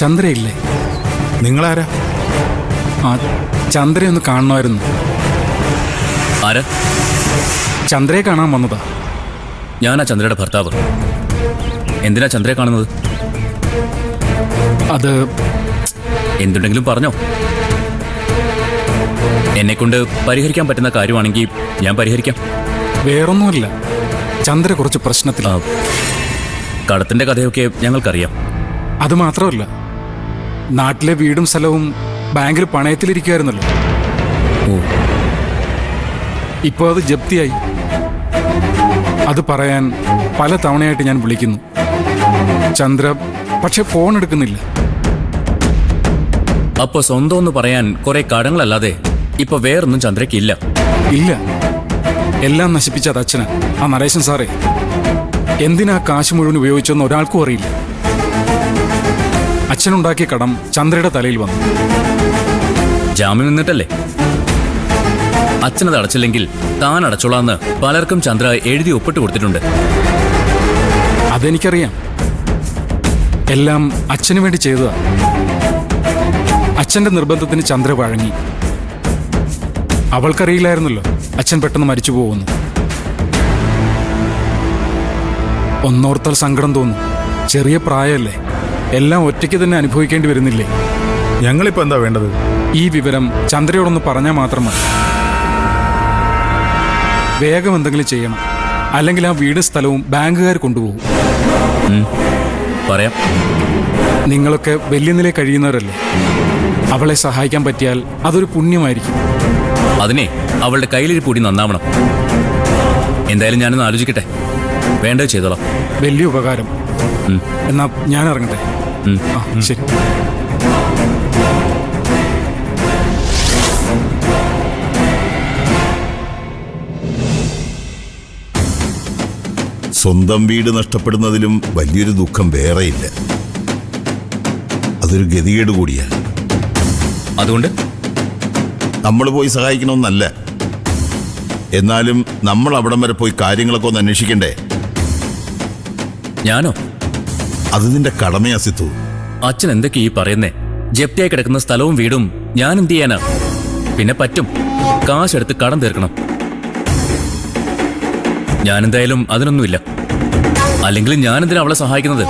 ചന്ദ്രയില്ലേ? നിങ്ങളാരാ? ആ, ചന്ദ്രയൊന്ന് കാണണമായിരുന്നു. ആരാ? ചന്ദ്രയെ കാണാൻ വന്നതാ. ഞാനാ ചന്ദ്രയുടെ ഭർത്താവ്. എന്തിനാ ചന്ദ്രയെ കാണുന്നത്? അത് എന്തുണ്ടെങ്കിലും പറഞ്ഞോ. എന്നെക്കൊണ്ട് പരിഹരിക്കാൻ പറ്റുന്ന കാര്യമാണെങ്കിൽ ഞാൻ പരിഹരിക്കാം. വേറൊന്നുമല്ല, ചന്ദ്ര കുറച്ച് പ്രശ്നത്തിലാ. കടത്തിന്റെ കഥയൊക്കെ ഞങ്ങൾക്കറിയാം. അത് മാത്രമല്ല, നാട്ടിലെ വീടും സ്ഥലവും ബാങ്കിൽ പണയത്തിലിരിക്കുമായിരുന്നല്ലോ. ഓ, ഇപ്പോൾ അത് ജപ്തിയായി. അത് പറയാൻ പല തവണയായിട്ട് ഞാൻ വിളിക്കുന്നു. ചന്ദ്ര പക്ഷെ ഫോൺ എടുക്കുന്നില്ല. അപ്പൊ സ്വന്തം എന്ന് പറയാൻ കുറെ കടങ്ങളല്ലാതെ ഇപ്പൊ വേറൊന്നും ചന്ദ്രയ്ക്കില്ല. ഇല്ല, എല്ലാം നശിപ്പിച്ചത് അച്ഛനാ. ആ നരേശൻ സാറേ, എന്തിനാ കാശ് മുഴുവൻ ഉപയോഗിച്ചെന്ന് ഒരാൾക്കും അറിയില്ല. അച്ഛനുണ്ടാക്കിയ കടം ചന്ദ്രയുടെ തലയിൽ വന്നു. ജാമ്യം നിന്നിട്ടല്ലേ? അച്ഛനത് അടച്ചില്ലെങ്കിൽ താൻ അടച്ചോളാന്ന് പലർക്കും ചന്ദ്ര എഴുതി ഒപ്പിട്ട് കൊടുത്തിട്ടുണ്ട്. അതെനിക്കറിയാം. എല്ലാം അച്ഛനു വേണ്ടി ചെയ്തതാ. അച്ഛന്റെ നിർബന്ധത്തിന് ചന്ദ്ര വഴങ്ങി. അവൾക്കറിയില്ലായിരുന്നല്ലോ അച്ഛൻ പെട്ടെന്ന് മരിച്ചു പോകുന്നു. ഒന്നോർത്താൽ സങ്കടം തോന്നും. ചെറിയ പ്രായമല്ലേ, എല്ലാം ഒറ്റയ്ക്ക് തന്നെ അനുഭവിക്കേണ്ടി വരുന്നില്ലേ? ഞങ്ങളിപ്പോ എന്താ വേണ്ടത്? ഈ വിവരം ചന്ദ്രയോടൊന്ന് പറഞ്ഞാൽ മാത്രം മതി. വേഗം എന്തെങ്കിലും ചെയ്യണം, അല്ലെങ്കിൽ ആ വീടും സ്ഥലവും ബാങ്കുകാർ കൊണ്ടുപോകും. പറയാം. നിങ്ങളൊക്കെ വലിയ നില കഴിയുന്നവരല്ലേ. അവളെ സഹായിക്കാൻ പറ്റിയാൽ അതൊരു പുണ്യമായിരിക്കും. അതിനെ അവളുടെ കയ്യിലിരിപ്പൂടി നന്നാവണം. എന്തായാലും ഞാനൊന്ന് ആലോചിക്കട്ടെ. വേണ്ടത് ചെയ്തോളാം. വലിയ ഉപകാരം. എന്നാ ഞാൻ ഇറങ്ങട്ടെ. ആ, ശരി. സ്വന്തം വീട് നഷ്ടപ്പെടുന്നതിലും വലിയൊരു ദുഃഖം വേറെയില്ല. അതൊരു ഗതികേട് കൂടിയാണ്. അതുകൊണ്ട് നമ്മൾ പോയി സഹായിക്കണമെന്നല്ല, എന്നാലും നമ്മൾ അവിടം വരെ പോയി കാര്യങ്ങളൊക്കെ ഒന്ന് അന്വേഷിക്കണ്ടേ? ഞാനോ? അത് നിന്റെ കടമയാ സിത്തു. അച്ഛൻ എന്തൊക്കെ ഈ പറയുന്നേ? ജപ്തിയായി കിടക്കുന്ന സ്ഥലവും വീടും ഞാൻ എന്ത് ചെയ്യാനാ? പിന്നെ പറ്റും, കാശെടുത്ത് കടം തീർക്കണം. ഞാനെന്തായാലും അതിനൊന്നുമില്ല. അല്ലെങ്കിൽ ഞാനെന്തിനാ അവളെ സഹായിക്കുന്നത്?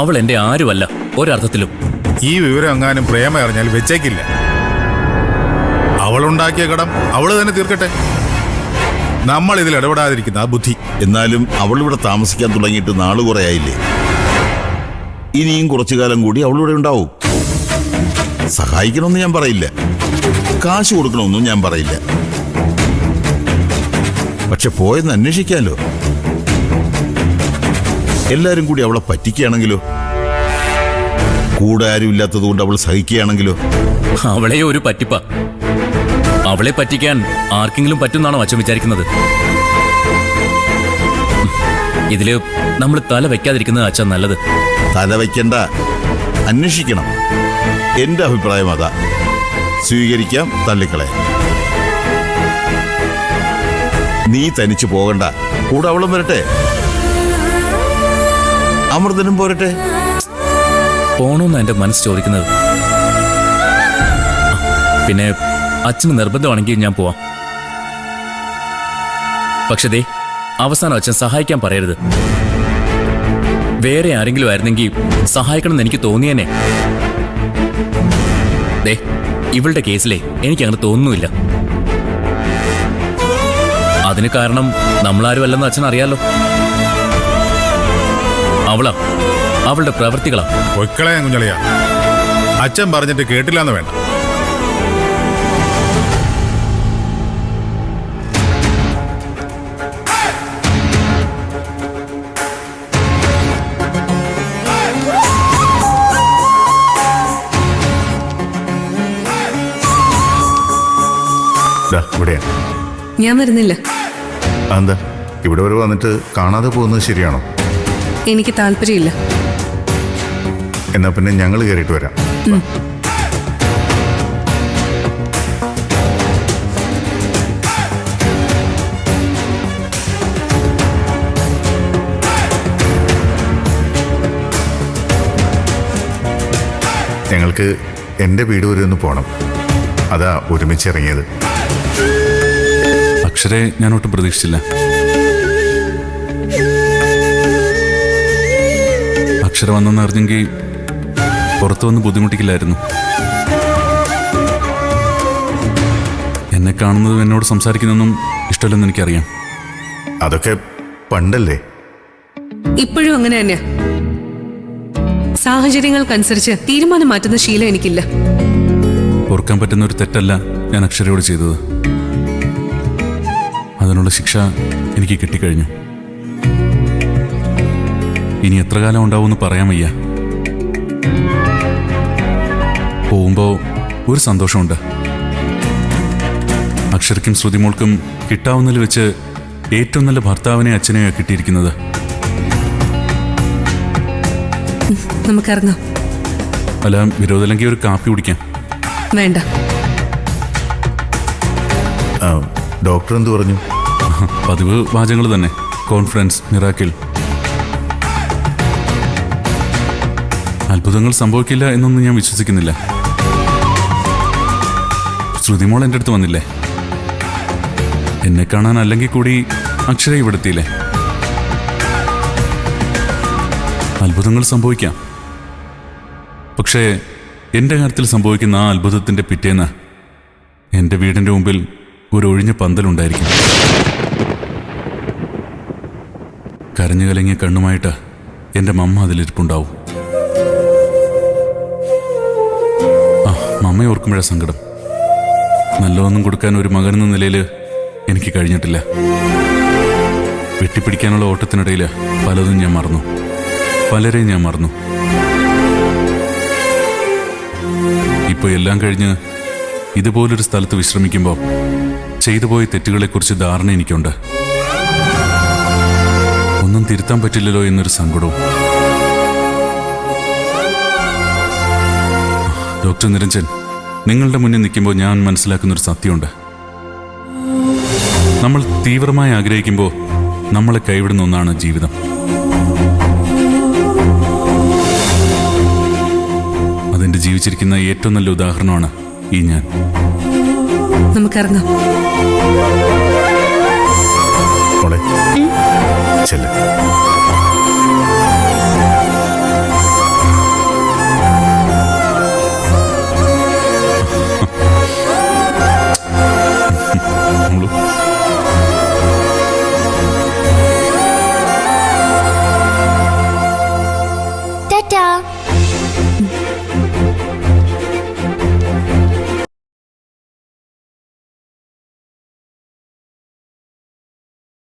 അവൾ എന്റെ ആരുമല്ല ഒരർത്ഥത്തിലും. ഈ വിവരം എങ്ങാനും പ്രേമ അറിഞ്ഞാൽ വെച്ചേക്കില്ല. അവളുണ്ടാക്കിയ കടം അവള് തന്നെ തീർക്കട്ടെ. നമ്മൾ ഇതിൽ ഇടപെടാതിരിക്കുന്ന ആ ബുദ്ധി. എന്നാലും അവളിവിടെ താമസിക്കാൻ തുടങ്ങിയിട്ട് നാള് കുറെ ആയില്ലേ? ഇനിയും കുറച്ചു കാലം കൂടി അവളിവിടെ ഉണ്ടാവും. സഹായിക്കണമെന്ന് ഞാൻ പറയില്ല, കാശ് കൊടുക്കണമെന്നും ഞാൻ പറയില്ല. പക്ഷെ പോയെന്ന് അന്വേഷിക്കാലോ. എല്ലാരും കൂടി അവളെ പറ്റിക്കുകയാണെങ്കിലോ? കൂടെ ആരും ഇല്ലാത്തത് കൊണ്ട് അവൾ സഹിക്കുകയാണെങ്കിലോ? അവളെ ഒരു പറ്റിപ്പ. അവളെ പറ്റിക്കാൻ ആർക്കെങ്കിലും പറ്റുന്നാണോ അച്ഛൻ വിചാരിക്കുന്നത്? ഇതില് നമ്മൾ തല വെക്കാതിരിക്കുന്നത് അച്ഛൻ നല്ലത്. തല വയ്ക്കണ്ട, അന്വേഷിക്കണം. എന്റെ അഭിപ്രായം അതാ. സ്വീകരിക്കാം, തള്ളിക്കളയാം. നീ തനിച്ചു പോകണ്ട, കൂടെ അവളും വരട്ടെ, അമൃതനും പോരട്ടെ. പോണോന്നാ എന്റെ മനസ്സ് ചോദിക്കുന്നത്. പിന്നെ അച്ഛന് നിർബന്ധമാണെങ്കിൽ ഞാൻ പോവാം. പക്ഷേ ദേ, അവസാനം അച്ഛൻ സഹായിക്കാൻ പറയരുത്. വേറെ ആരെങ്കിലും ആയിരുന്നെങ്കിൽ സഹായിക്കണമെന്ന് എനിക്ക് തോന്നിയേനെ. ദേ, ഇവളുടെ കേസിലെ എനിക്കങ്ങനെ തോന്നുന്നില്ല. അതിന് കാരണം നമ്മളാരും അല്ലെന്ന് അച്ഛൻ അറിയാലോ. അവളുടെ പ്രവൃത്തികളാ. ഒക്കളയാ കുഞ്ഞളിയാ, അച്ഛൻ പറഞ്ഞിട്ട് കേട്ടില്ലാന്ന് വേണ്ട. ഇവിടെയാ. ഞാൻ വരുന്നില്ല. എന്താ ഇവിടെ വരെ വന്നിട്ട് കാണാതെ പോകുന്നത് ശരിയാണോ? എനിക്ക് താല്പര്യമില്ല. എന്നാ പിന്നെ ഞങ്ങൾ കയറിയിട്ട് വരാം. ഞങ്ങൾക്ക് എൻ്റെ വീട് വരെ ഒന്ന് പോകണം. അതാ ഒരുമിച്ച് ഇറങ്ങിയത്. അക്ഷരെ ഞാൻ ഒട്ടും പ്രതീക്ഷിച്ചില്ല. അക്ഷര വന്നെന്ന് അറിഞ്ഞെങ്കിൽ പുറത്തു വന്ന് ബുദ്ധിമുട്ടിക്കില്ലായിരുന്നു. എന്നെ കാണുന്നതും എന്നോട് സംസാരിക്കുന്നതൊന്നും ഇഷ്ടമല്ലെന്ന് എനിക്കറിയാം. അതൊക്കെ പണ്ടല്ലേ. ഇപ്പോഴും അങ്ങനെ തന്നെയാ. സാഹചര്യങ്ങൾക്കനുസരിച്ച് തീരുമാനം മാറ്റുന്ന ശീലം എനിക്കില്ല. ഓർക്കാൻ പറ്റുന്ന ഒരു തെറ്റല്ല ഞാൻ അക്ഷരയോട് ചെയ്തത്. അതിനുള്ള ശിക്ഷ എനിക്ക് കിട്ടിക്കഴിഞ്ഞു. ഇനി എത്ര കാലം ഉണ്ടാവുമെന്ന് പറയാൻ വയ്യ. പോകുമ്പോ ഒരു സന്തോഷമുണ്ട്. അക്ഷരയ്ക്കും ശ്രുതിമോൾക്കും കിട്ടാവുന്നതിൽ വെച്ച് ഏറ്റവും നല്ല ഭർത്താവിനെ അച്ഛനെയോ കിട്ടിയിരിക്കുന്നത്. നമുക്കിറങ്ങാം. അല്ല, വിരോധമില്ലെങ്കിൽ ഒരു കാപ്പി കുടിക്കാം. വേണ്ട. ഡോക്ടർ എന്തു പറഞ്ഞു? പതിവ് വാചകങ്ങൾ തന്നെ. Confidence, miracle. അത്ഭുതങ്ങൾ സംഭവിക്കില്ല എന്നൊന്നും ഞാൻ വിശ്വസിക്കുന്നില്ല. ശ്രുതിമോൾ എൻ്റെ അടുത്ത് വന്നില്ലേ? എന്നെ കാണാൻ അല്ലെങ്കിൽ കൂടി അക്ഷര ഇവിടെത്തിയില്ലേ? അത്ഭുതങ്ങൾ സംഭവിക്കാം. പക്ഷേ എൻ്റെ കാര്യത്തിൽ സംഭവിക്കുന്ന ആ അത്ഭുതത്തിൻ്റെ പിറ്റേന്ന് എൻ്റെ വീടിൻ്റെ മുമ്പിൽ ഒരു ഒഴിഞ്ഞ പന്തലുണ്ടായിരിക്കും. കരഞ്ഞു കലങ്ങിയ കണ്ണുമായിട്ട് എൻ്റെ മമ്മ അതിലിരിപ്പുണ്ടാവും. മമ്മയെ ഓർക്കുമ്പോഴാണ് സങ്കടം. നല്ലതൊന്നും കൊടുക്കാൻ ഒരു മകനെന്ന നിലയിൽ എനിക്ക് കഴിഞ്ഞിട്ടില്ല. വെട്ടിപ്പിടിക്കാനുള്ള ഓട്ടത്തിനിടയിൽ പലതും ഞാൻ മറന്നു. പലരെയും ഞാൻ മറന്നു. ഇപ്പോൾ എല്ലാം കഴിഞ്ഞ് ഇതുപോലൊരു സ്ഥലത്ത് വിശ്രമിക്കുമ്പോൾ ചെയ്തു പോയ തെറ്റുകളെക്കുറിച്ച് ധാരണ എനിക്കുണ്ട്. ഒന്നും തിരുത്താൻ പറ്റില്ലല്ലോ എന്നൊരു സങ്കടവും. ഡോക്ടർ നിരഞ്ജൻ, നിങ്ങളുടെ മുന്നിൽ നിൽക്കുമ്പോൾ ഞാൻ മനസ്സിലാക്കുന്നൊരു സത്യമുണ്ട്. നമ്മൾ തീവ്രമായി ആഗ്രഹിക്കുമ്പോൾ നമ്മളെ കൈവിടുന്ന ഒന്നാണ് ജീവിതം. അതിൻ്റെ ജീവിച്ചിരിക്കുന്ന ഏറ്റവും നല്ല ഉദാഹരണമാണ് ഈ ഞാൻ. നമുക്കിറങ്ങാം. മോളെ ചെല്ല്.